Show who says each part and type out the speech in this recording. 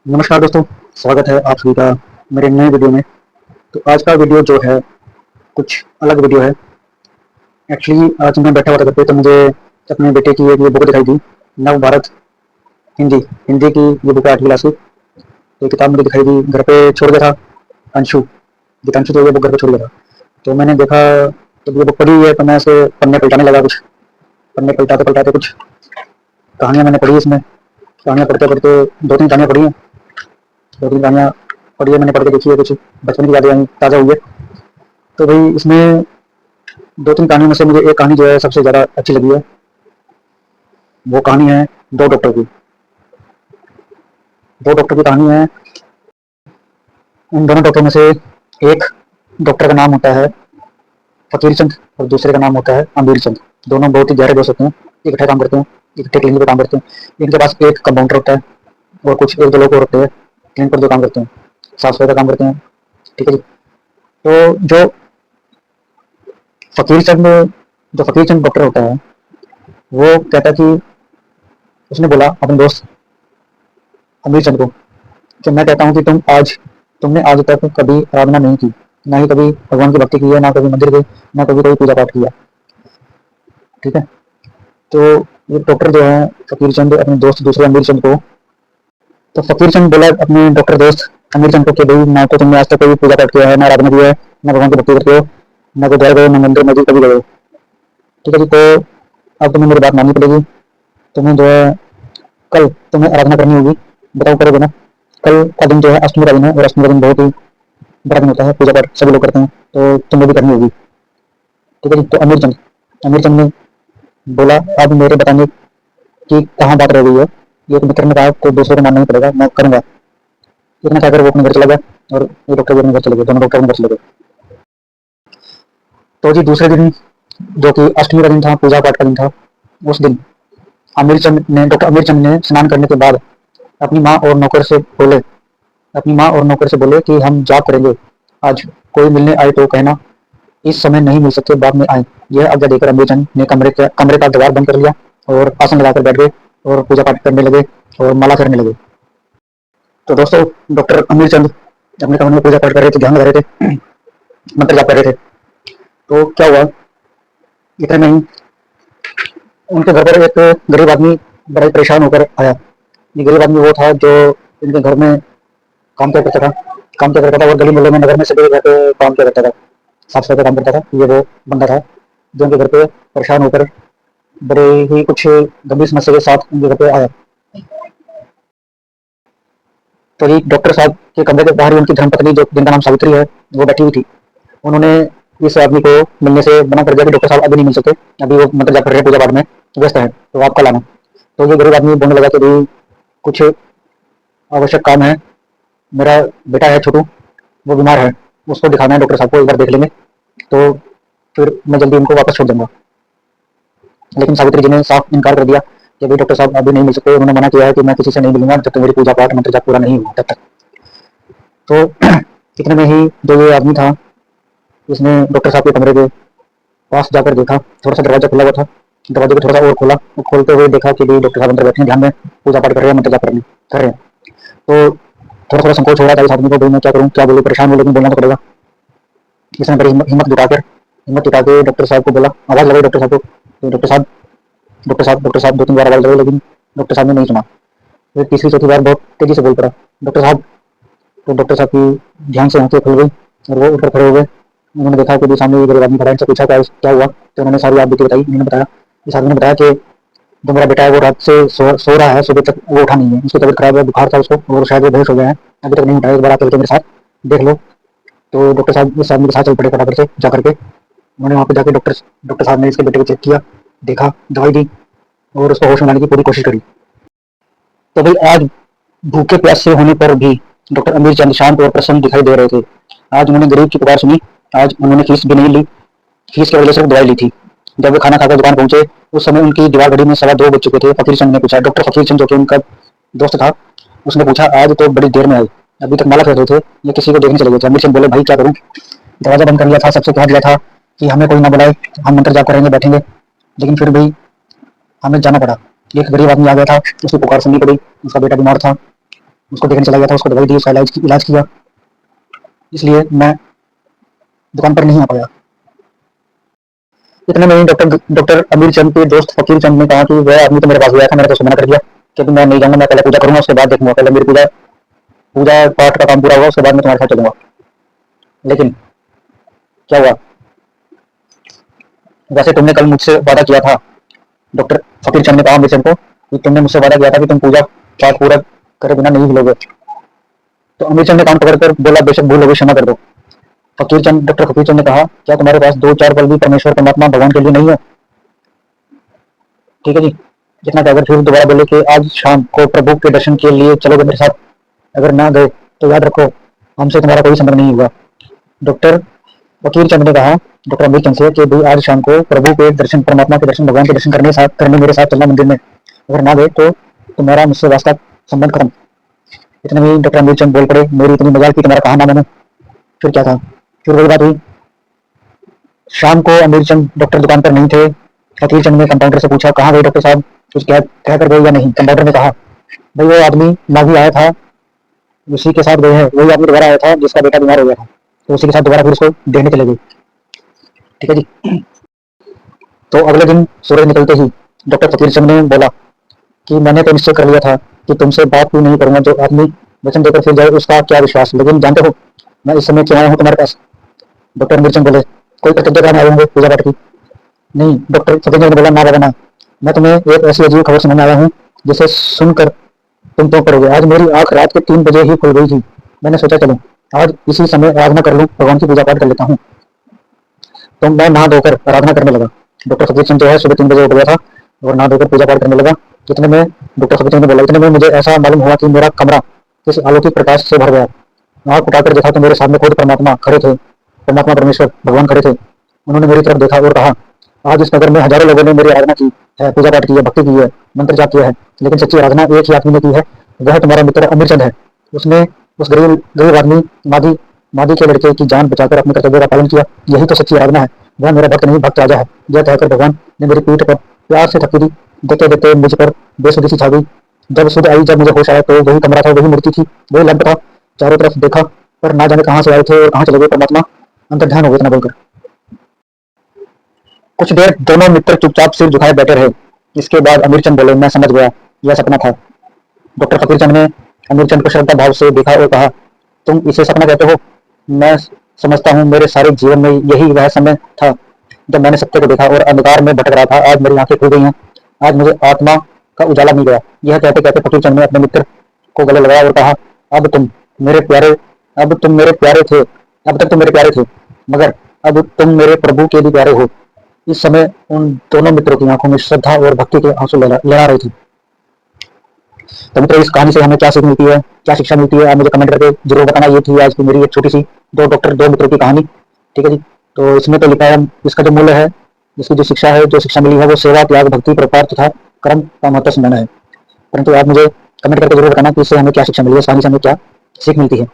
Speaker 1: नमस्कार दोस्तों, स्वागत है आप सभी का मेरे नए वीडियो में। तो आज का वीडियो जो है कुछ अलग वीडियो है। एक्चुअली आज मैं बैठा हुआ था घर पे, तो मुझे अपने बेटे की एक ये बुक दिखाई दी, नव भारत हिंदी हिंदी की ये बुक है 8वीं क्लास की। तो ये किताब मुझे दिखाई दी, घर पे छोड़ गया था अंशु, गीतांशु तो ये बुक घर पे छोड़ गया था। तो मैंने देखा, तो ये बुक पढ़ी हुई है, तो मैं इसे पन्ने पलटाने लगा। कुछ पन्ने पलटाते पलटाते कुछ कहानियाँ मैंने पढ़ी इसमें। कहानियाँ पढ़ते पढ़ते दो तीन कहानियाँ पढ़ी हैं, दो तीन कहानियाँ पढ़ी है मैंने, पढ़ के देखी है, कुछ बचपन की यादें ताज़ा हुई है। तो भाई इसमें दो तीन कहानियों में से मुझे एक कहानी जो है सबसे ज़्यादा अच्छी लगी है। वो कहानी है दो डॉक्टर की। दो डॉक्टर की कहानी है। उन दोनों डॉक्टर में से एक डॉक्टर का नाम होता है फकीर चंद और दूसरे का नाम होता है अमीर चंद। दोनों बहुत ही गहरे दोस्त होते हैं, इकट्ठे काम करते हैं, इकट्ठे क्लिनिक पर काम करते हैं। इनके पास एक कंपाउंडर होता है और कुछ एक दो लोग और होते हैं क्लिनिक पर जो काम करते हैं, साफ सफाई का काम करते हैं। ठीक है जी। तो फकीर चंद जो फकीर चंद डॉक्टर होता है, वो कहता कि उसने बोला अपने दोस्त अमीर चंद को कि मैं कहता हूँ कि तुमने आज तक कभी आराधना नहीं की, ना ही कभी भगवान की भक्ति की है, ना कभी मंदिर गए, ना कभी कोई पूजा पाठ किया। ठीक है। तो ये डॉक्टर जो है फकीर चंद अपने दोस्त दूसरे अमीर चंद को, तो फकीर चंद बोला अपने डॉक्टर दोस्त अमीर चंद को कि भाई ना तो तुमने आज तक कोई पूजा पाठ किया है, ना आराधना की है, ना भगवान की भक्ति करते हो, ना गुरुद्वारा गए, ना मंदिर मस्जिद कभी गए। ठीक है जी। तो अब तुम्हें मेरी बात माननी पड़ेगी। तुम्हें जो है कल तुम्हें आराधना करनी होगी। बताओ करोगे ना? कल का दिन जो है अष्टमी का दिन है, और अष्टमी का दिन बहुत ही बड़ा दिन होता है, पूजा पाठ सभी लोग करते हैं, तो तुम्हें भी करनी होगी। ठीक है जी। तो अमीर चंद ने बोला अब मेरे बताने की कहाँ बात रह गई है। एक मित्र ने कहा तो दूसरे को मानना ही पड़ेगा, मैं करूंगा। इतना कहकर वो अपने घर चला गया और ये डॉक्टर भी अपने घर चले गए, दोनों डॉक्टर अपने घर चले गए। तो जी दूसरे दिन जो कि अष्टमी का दिन था, पूजा पाठ का दिन था, उस दिन डॉक्टर अमीर चंद ने स्नान करने के बाद अपनी माँ और नौकर से बोले अपनी माँ और नौकर से बोले कि हम जाप करेंगे, आज कोई मिलने आए तो कहना, इस समय नहीं मिल सकते, बाद में आए। यह आज्ञा देकर अमीर चंद ने कमरे का द्वार बंद कर लिया और आसन लगाकर बैठ गए और पूजा पाठ करने लगे और माला करने लगे। तो दोस्तों डॉक्टर अमीर चंद अपने कमरे में पूजा पाठ कर रहे थे, ध्यान लगा रहे थे, मंत्र जाप कर रहे थे। तो क्या हुआ, इतने में ही उनके घर पर एक गरीब आदमी बड़ा ही परेशान होकर आया। ये गरीब आदमी वो था जो इनके घर में काम क्या करता था काम क्या करता था, और गली मोहल्ले में नगर में सभी घर पे काम क्या करता था, साफ सफाई का काम करता था। ये वो बंदा था जो उनके घर पे परेशान होकर बड़े ही कुछ गंभीर समस्या के साथ उनके घर पे आया। तो ये डॉक्टर साहब के कमरे के बाहर ही उनकी धर्मपत्नी जो जिनका नाम सावित्री है वो बैठी हुई थी। उन्होंने इस आदमी को मिलने से मना कर दिया कि डॉक्टर साहब अभी नहीं मिल सकते, अभी वो मंत्र जाप कर रहे हैं, पूजा पाठ में व्यस्त है, तो आप कल आना। तो ये गरीब आदमी बोलने लगा कि भाई कुछ आवश्यक काम है, मेरा बेटा है छोटू, वो बीमार है, उसको दिखाना है, डॉक्टर साहब को एक बार देख लेंगे तो फिर मैं जल्दी उनको वापस छोड़ दूंगा। लेकिन सावित्री जी ने साफ इनकार कर दिया कि भाई डॉक्टर साहब अभी नहीं मिल सकते, उन्होंने मना किया है कि मैं किसी से नहीं मिलूंगा जब तक मेरी पूजा पाठ मंत्र जाप पूरा नहीं हुआ तब तक। तो इतने में ही जो ये आदमी था, इसने डॉक्टर साहब के कमरे के पास जाकर देखा, थोड़ा सा दरवाजा खुला हुआ था, दरवाजे को थोड़ा सा और खोला, और खोलते हुए देखा कि भाई डॉक्टर साहब अंदर बैठे हैं, ध्यान में पूजा पाठ कर रहे हैं, मंत्र जाप कर रहे हैं। तो थोड़ा थोड़ा संकोच हो रहा था इस आदमी को, भाई मैं क्या करूँ, क्या बोलूँ, परेशान हूँ लेकिन बोलना तो पड़ेगा। इसने बड़ी हिम्मत जुटा के डॉक्टर साहब को बोला, आवाज़ लगाई डॉक्टर साहब को, तो डॉक्टर साहब दो तीन बार आवाज़ लगाई, लेकिन डॉक्टर साहब ने नहीं सुना। फिर तीसरी चौथी बार बहुत तेजी से बोल पड़ा, डॉक्टर साहब। तो डॉक्टर साहब की ध्यान से आंखें खुल गई और वो उठकर खड़े हो गए। उन्होंने देखा कि सामने ये गरीब आदमी खड़ा है, इनसे पूछा क्या हुआ। तो उन्होंने सारी बात बीती बताई। उन्होंने बताया, इस आदमी ने बताया कि जो मेरा बेटा है वो रात से सो रहा है, सुबह तक वो उठा नहीं है, उसकी तबीयत खराब है, बुखार था उसको और शायद वो बेहोश हो गया है, अभी तक नहीं उठा है, एक बार आकर के मेरे साथ देख लो। तो डॉक्टर साहब इस आदमी के साथ चल पड़े फटाफट से जा करके। उन्होंने वहाँ पे जाके डॉक्टर साहब ने इसके बेटे को चेक किया, देखा, दवाई दी और उसको होश में लाने की पूरी कोशिश करी। तो भाई आज भूखे प्यासे होने पर भी डॉक्टर अमीर चंद शांत और प्रसन्न दिखाई दे रहे थे। आज उन्होंने गरीब की पुकार सुनी, आज उन्होंने फीस भी नहीं ली, फीस के बदले सिर्फ दवाई ली थी। जब वे खाना खाकर दुकान पहुंचे, उस समय उनकी दीवार घड़ी में 2:15 बज चुके थे। फकीर चंद ने पूछा, डॉक्टर फकीर चंद जो कि उनका दोस्त था, उसने पूछा, आज तो बड़ी देर में आई, अभी तक माला कर रहे थे या किसी को देखने चले गए थे। अमीर चंद बोले, भाई क्या करूँ, दरवाजा बंद कर लिया था, सबसे कह दिया था कि हमें कोई ना बुलाए, हम मंत्र जाप करेंगे, बैठेंगे, लेकिन फिर भी हमें जाना पड़ा। एक गरीब आदमी आ गया था, उसकी पुकार सुननी पड़ी, उसका बेटा बीमार था, उसको देखने चला गया था, उसको दवाई दी, उसका इलाज किया, इसलिए मैं दुकान पर नहीं आ पाया। इतने में ही डॉक्टर अमीर चंद के दोस्त फकीर चंद ने कहा कि वह आदमी तो मेरे पास गया था, मैंने तो उसे मना कर दिया कि मैं नहीं जाऊंगा, मैं पहले पूजा करूंगा, उसके बाद देखूंगा, पहले मेरी पूजा पूजा पाठ का काम पूरा हुआ, उसके बाद मैं तुम्हारे साथ चलूंगा। लेकिन क्या हुआ, जैसे तुमने कल मुझसे वादा किया था, डॉक्टर फकीर चंद ने कहा अमीर चंद को कि तुमने मुझसे वादा किया था कि तुम पूजा पाठ पूरा करे बिना नहीं हिलोगे। तो अमीर चंद ने कान पकड़कर बोला बेशक भूल होगी, क्षमा कर दो। डॉक्टर फकीर चंद ने कहा क्या तुम्हारे पास दो चार पल भी परमेश्वर परमात्मा भगवान के लिए नहीं है? ठीक है जी, जितना कहकर फिर दोबारा बोले कि आज शाम को प्रभु के दर्शन के लिए चलोगे मेरे साथ, अगर ना गए तो याद रखो हमसे तुम्हारा कोई संबंध नहीं हुआ। डॉक्टर फकीर चंद ने कहा डॉक्टर अमीर चंद से कि भाई आज शाम को प्रभु के दर्शन, परमात्मा के दर्शन, भगवान के दर्शन करने मेरे साथ चलना मंदिर में, अगर ना गए तो तुम्हारा मुझसे वास्ता संबंध खत्म। इतने में डॉक्टर अमीर चंद बोल पड़े मेरी इतनी मजाल की तुम्हारा कहा ना मैंने। फिर क्या था, फिर वही बात हुई। शाम को अमीर चंद डॉक्टर दुकान पर नहीं थे। फकीर चंद ने कंपाउंडर से पूछा कहाँ गए डॉक्टर साहब, कुछ कह कर गए या नहीं? कंपाउंडर ने कहा भाई वो आदमी माघी आया था, उसी के साथ गए हैं, वही आदमी दोबारा आया था जिसका बेटा बीमार हो गया था, तो उसी के साथ दोबारा फिर उसको देखने चले गए। ठीक है जी। तो अगले दिन सूरज निकलते ही डॉक्टर फकीर चंद ने बोला कि मैंने तो निश्चय कर लिया था कि तुमसे बात भी नहीं करूंगा, जो आदमी वचन देकर फिर जाए उसका क्या विश्वास, लेकिन जानते हो मैं इस समय क्यों आया हूँ तुम्हारे पास? डॉक्टर अमीर चंद बोले कोई प्रतिज्ञा करने आए होंगे पूजा पाठ की? नहीं। डॉक्टर फकीर चंद ने बोला ना बाबा ना, मैं तुम्हें एक ऐसी अजीब खबर सुनाने आया हूँ जिसे सुनकर तुम तो करोगे। आज मेरी आंख रात के 3 बजे ही खुल गई थी, मैंने सोचा चलो आज इसी समय आराधना कर लूँ, भगवान की पूजा पाठ कर लेता हूँ। तो मैं नहा धोकर आराधना करने लगा। डॉक्टर फकीर चंद जो है सुबह 3 बजे उठ गया था और नहा धोकर पूजा पाठ करने लगा। इतने में डॉक्टर फकीर चंद ने बोला, इतने में मुझे ऐसा मालूम हुआ कि मेरा कमरा किस अलौकिक प्रकाश से भर गया। आँख उठाकर देखा तो मेरे सामने खुद परमात्मा खड़े थे, परमात्मा परमेश्वर भगवान खड़े थे। उन्होंने मेरी तरफ देखा और कहा आज इस नगर में हजारों लोगों ने मेरी आराधना की है, पूजा पाठ की है, भक्ति की है, मंत्र जाप किया है, लेकिन सच्ची आराधना एक ही आदमी ने की है, वह तुम्हारा मित्र अमीर चंद है। उसने उस गरीब आदमी माधी माधी के लड़के की जान बचाकर अपने कर्तव्य का पालन किया, यही तो सच्ची आराधना है। वह मेरा भक्त नहीं भक्त राजा है। यह कहकर भगवान ने मेरी पीठ पर प्यार से थपकी दी। देते देते मुझ पर बेसुधी सी छा गई। जब सुध आई, जब मुझे होश आया तो वही कमरा था, वही मूर्ति थी, वही लैंप था। चारों तरफ देखा पर ना जाने कहाँ से आए थे और कहाँ चले गए। परमात्मा अंतर ध्यान हो गए इतना बोलकर। कुछ देर दोनों मित्र चुपचाप सिर झुकाए बैठे रहे। इसके बाद अमीर चंद बोले मैं समझ गया, यह सपना था। डॉक्टर फकीर चंद ने अमीर चंद को श्रद्धा भाव से देखा और कहा तुम इसे सपना कहते हो? मैं समझता हूँ मेरे सारे जीवन में यही वह समय था जब मैंने सत्य को देखा और अंधकार में भटक रहा था। आज मेरी आंखें खुल गई हैं, आज मुझे आत्मा का उजाला मिल गया। यह कहते कहते फकीर चंद ने अपने मित्र को गले लगाया और कहा अब तुम मेरे प्यारे अब तुम मेरे प्यारे थे अब तक तुम मेरे प्यारे थे, मगर अब तुम मेरे प्रभु के भी प्यारे हो। इस समय उन दोनों मित्रों की आंखों में श्रद्धा और भक्ति के आंसू लहरा रही थी। तो मित्रों इस कहानी से हमें क्या सीख मिलती है, क्या शिक्षा मिलती है, आप मुझे कमेंट करके जरूर बताना। ये थी आज की मेरी एक छोटी सी दो मित्रों की कहानी। ठीक है जी। तो इसमें तो लिखा है इसका जो मूल्य है, इसकी जो शिक्षा मिली है वो सेवा, त्याग, भक्ति, प्रपार तथा कर्म का महत्व समझना है। परंतु आप मुझे कमेंट करके जरूर बताना कि इससे हमें क्या शिक्षा मिली है, इस कहानी से हमें क्या सीख मिलती है।